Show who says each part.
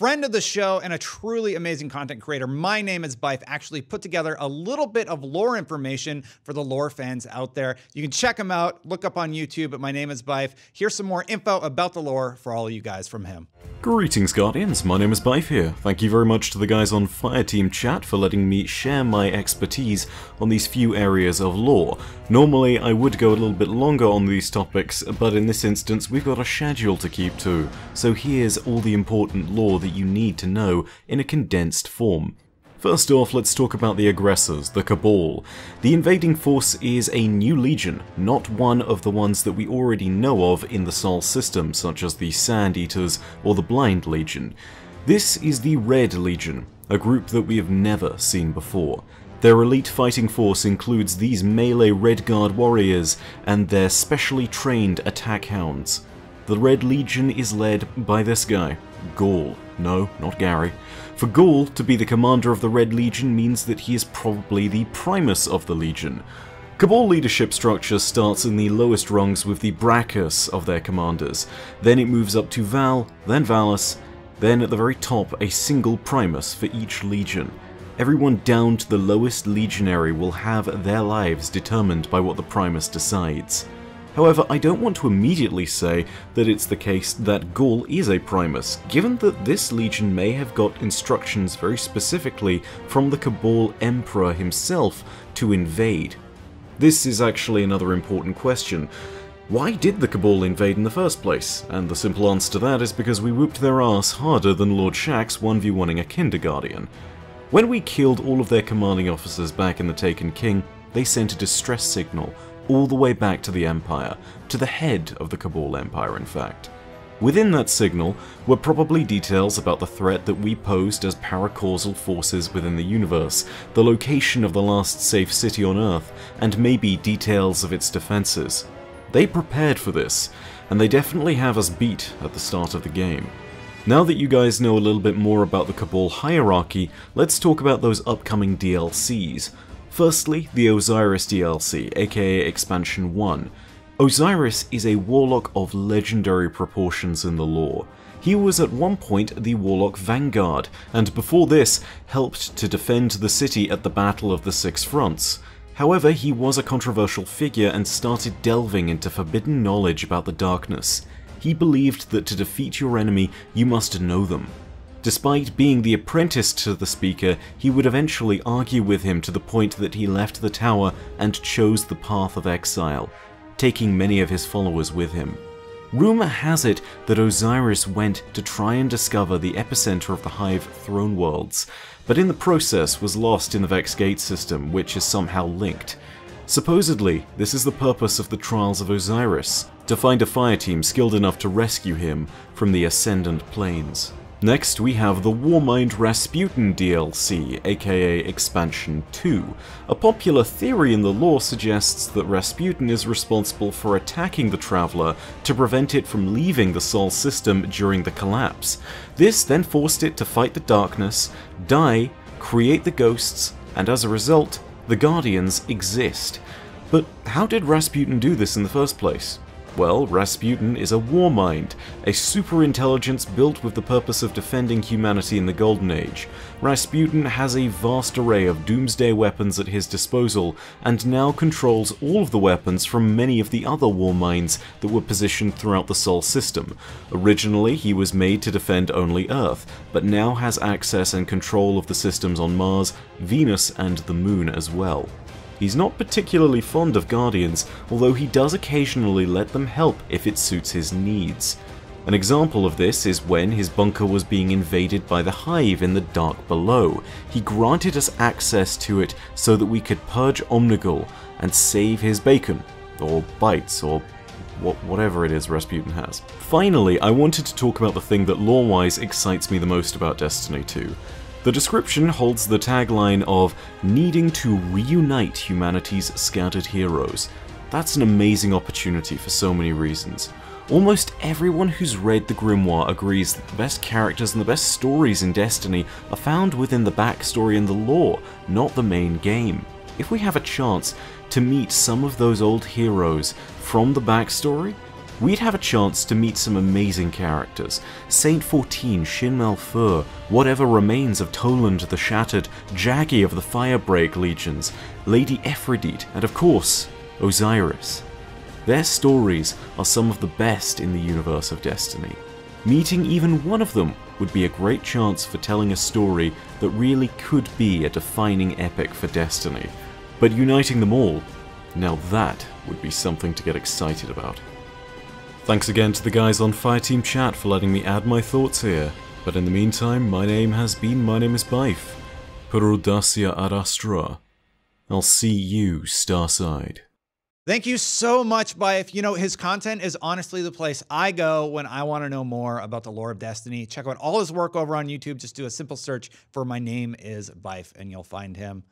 Speaker 1: friend of the show and a truly amazing content creator. My name is Bife, actually put together a little bit of lore information for the lore fans out there. You can check him out, look up on YouTube, but my name is Bife. Here's some more info about the lore for all of you guys from him.
Speaker 2: Greetings Guardians, my name is Bife here. Thank you very much to the guys on Fireteam Chat for letting me share my expertise on these few areas of lore. Normally I would go a little bit longer on these topics, but in this instance we've got a schedule to keep to. So here's all the important lore that you need to know in a condensed form. First off, let's talk about the aggressors, the Cabal. The invading force is a new legion, not one of the ones that we already know of in the Sol system, such as the Sand Eaters or the Blind Legion. This is the Red Legion, a group that we have never seen before. Their elite fighting force includes these melee Red Guard warriors and their specially trained attack hounds. The Red Legion is led by this guy, Gaul. No, not Gary. For Gaul to be the commander of the Red Legion means that he is probably the Primus of the Legion. Cabal leadership structure starts in the lowest rungs with the Brachus of their commanders, then it moves up to Val, then Valus, then at the very top a single Primus for each legion. Everyone down to the lowest legionary will have their lives determined by what the Primus decides. However, I don't want to immediately say that it's the case that Gaul is a Primus, given that this legion may have got instructions very specifically from the Cabal Emperor himself to invade. This is actually another important question. Why did the Cabal invade in the first place? And the simple answer to that is because we whooped their ass harder than Lord Shaxx 1v1ing a Kinderguardian. When we killed all of their commanding officers back in the Taken King, they sent a distress signal all the way back to the Empire, to the head of the Cabal Empire in fact. Within that signal were probably details about the threat that we posed as paracausal forces within the universe, the location of the last safe city on Earth, and maybe details of its defenses. They prepared for this, and they definitely have us beat at the start of the game. Now that you guys know a little bit more about the Cabal hierarchy, let's talk about those upcoming DLCs. Firstly, the Osiris DLC, aka Expansion 1. Osiris is a warlock of legendary proportions in the lore. He was at one point the Warlock Vanguard, and before this, helped to defend the city at the Battle of the Six Fronts. However, he was a controversial figure and started delving into forbidden knowledge about the darkness. He believed that to defeat your enemy, you must know them. Despite being the apprentice to the speaker, he would eventually argue with him to the point that he left the tower and chose the path of exile, taking many of his followers with him. Rumor has it that Osiris went to try and discover the epicenter of the Hive throne worlds, but in the process was lost in the Vex Gate system, which is somehow linked. Supposedly, this is the purpose of the Trials of Osiris, to find a fireteam skilled enough to rescue him from the Ascendant Planes. Next we have the Warmind Rasputen DLC, aka Expansion 2. A popular theory in the lore suggests that Rasputen is responsible for attacking the Traveler to prevent it from leaving the Sol system during the collapse. This then forced it to fight the darkness, die, create the ghosts, and as a result, the Guardians exist. But how did Rasputen do this in the first place? Well, Rasputen is a Warmind, a super intelligence built with the purpose of defending humanity in the Golden Age. Rasputen has a vast array of doomsday weapons at his disposal, and now controls all of the weapons from many of the other Warminds that were positioned throughout the Sol system. Originally, he was made to defend only Earth, but now has access and control of the systems on Mars, Venus, and the Moon as well. He's not particularly fond of Guardians, although he does occasionally let them help if it suits his needs. An example of this is when his bunker was being invaded by the Hive in the dark below. He granted us access to it so that we could purge Omnigul and save his bacon, or bites, or whatever it is Rasputen has. Finally, I wanted to talk about the thing that lore-wise excites me the most about Destiny 2. The description holds the tagline of needing to reunite humanity's scattered heroes. That's an amazing opportunity for so many reasons. Almost everyone who's read the Grimoire agrees that the best characters and the best stories in Destiny are found within the backstory and the lore, not the main game. If we have a chance to meet some of those old heroes from the backstory, we'd have a chance to meet some amazing characters. Saint 14, Shin Malfur, whatever remains of Toland the Shattered, Jaggy of the Firebreak Legions, Lady Ephrodite, and of course, Osiris. Their stories are some of the best in the universe of Destiny. Meeting even one of them would be a great chance for telling a story that really could be a defining epic for Destiny. But uniting them all, now that would be something to get excited about. Thanks again to the guys on Fireteam Chat for letting me add my thoughts here, but in the meantime, my name is Bife. Perudacia ad Astra. I'll see you, Starside.
Speaker 1: Thank you so much, Bife. You know, his content is honestly the place I go when I want to know more about the lore of Destiny. Check out all his work over on YouTube. Just do a simple search for My Name is Bife and you'll find him.